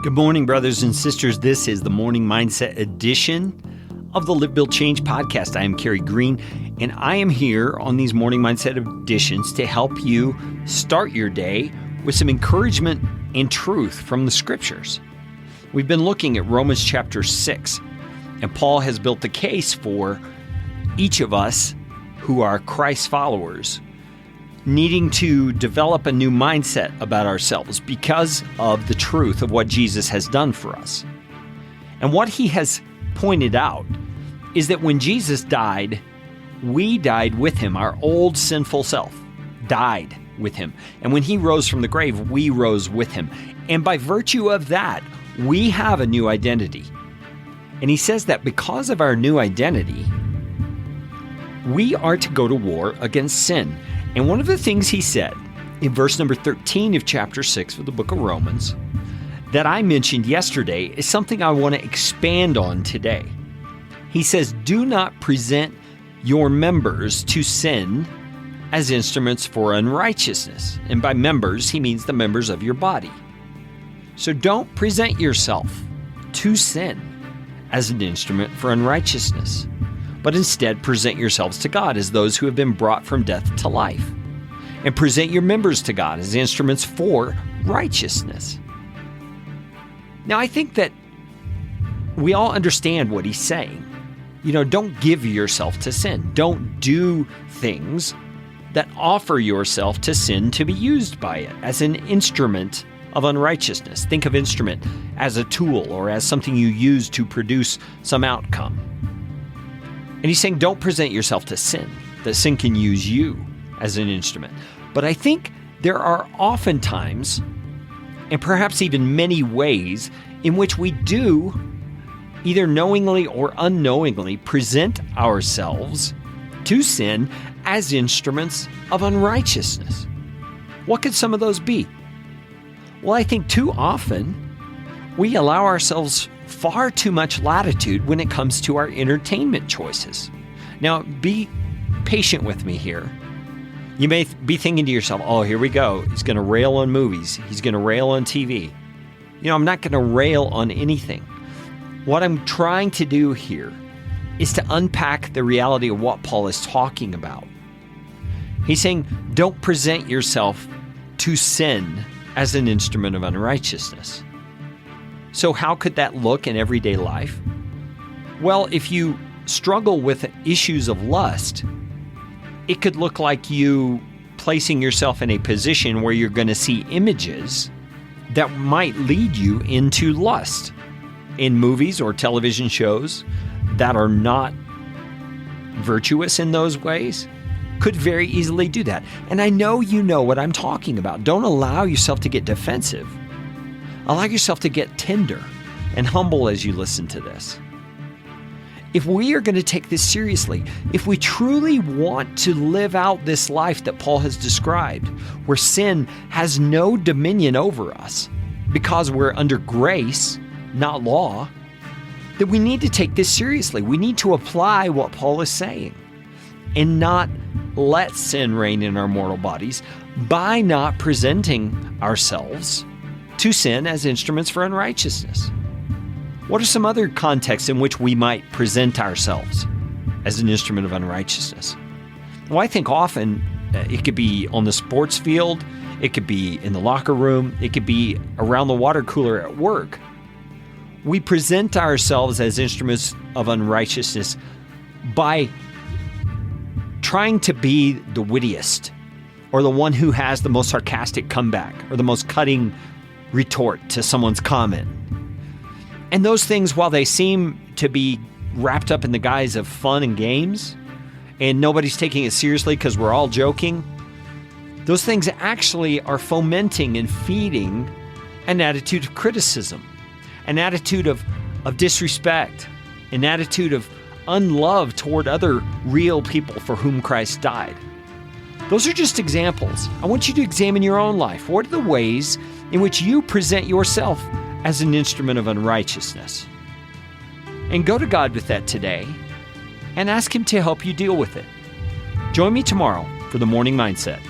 Good morning, brothers and sisters. This is the Morning Mindset edition of the Live, Build, Change podcast. I am Carey Green, and I am here on these Morning Mindset editions to help you start your day with some encouragement and truth from the Scriptures. We've been looking at Romans chapter 6, and Paul has built the case for each of us who are Christ followers needing to develop a new mindset about ourselves because of the truth of what Jesus has done for us. And what he has pointed out is that when Jesus died, we died with him. Our old sinful self died with him. And when he rose from the grave, we rose with him. And by virtue of that, we have a new identity. And he says that because of our new identity, we are to go to war against sin. And one of the things he said in verse number 13 of chapter 6 of the book of Romans that I mentioned yesterday is something I want to expand on today. He says, do not present your members to sin as instruments for unrighteousness. And by members, he means the members of your body. So don't present yourself to sin as an instrument for unrighteousness, but instead present yourselves to God as those who have been brought from death to life, and present your members to God as instruments for righteousness. Now, I think that we all understand what he's saying. Don't give yourself to sin. Don't do things that offer yourself to sin to be used by it as an instrument of unrighteousness. Think of instrument as a tool or as something you use to produce some outcome. And he's saying, don't present yourself to sin, that sin can use you as an instrument. But I think there are often times, and perhaps even many ways, in which we do, either knowingly or unknowingly, present ourselves to sin as instruments of unrighteousness. What could some of those be? Well, I think too often we allow ourselves far too much latitude when it comes to our entertainment choices. Now, be patient with me here. You may be thinking to yourself, oh, here we go. He's going to rail on movies. He's going to rail on TV. I'm not going to rail on anything. What I'm trying to do here is to unpack the reality of what Paul is talking about. He's saying, don't present yourself to sin as an instrument of unrighteousness. So how could that look in everyday life? Well, if you struggle with issues of lust, it could look like you placing yourself in a position where you're going to see images that might lead you into lust in movies or television shows that are not virtuous in those ways. Could very easily do that. And I know you know what I'm talking about. Don't allow yourself to get defensive. Allow yourself to get tender and humble as you listen to this. If we are going to take this seriously, if we truly want to live out this life that Paul has described, where sin has no dominion over us because we're under grace, not law, then we need to take this seriously. We need to apply what Paul is saying and not let sin reign in our mortal bodies by not presenting ourselves to sin as instruments for unrighteousness. What are some other contexts in which we might present ourselves as an instrument of unrighteousness? Well, I think often it could be on the sports field, it could be in the locker room, it could be around the water cooler at work. We present ourselves as instruments of unrighteousness by trying to be the wittiest, or the one who has the most sarcastic comeback, or the most cutting retort to someone's comment. And those things, while they seem to be wrapped up in the guise of fun and games, and nobody's taking it seriously because we're all joking, those things actually are fomenting and feeding an attitude of criticism, an attitude of disrespect, an attitude of unlove toward other real people for whom Christ died. Those are just examples. I want you to examine your own life. What are the ways in which you present yourself as an instrument of unrighteousness? And go to God with that today and ask Him to help you deal with it. Join me tomorrow for the Morning Mindset.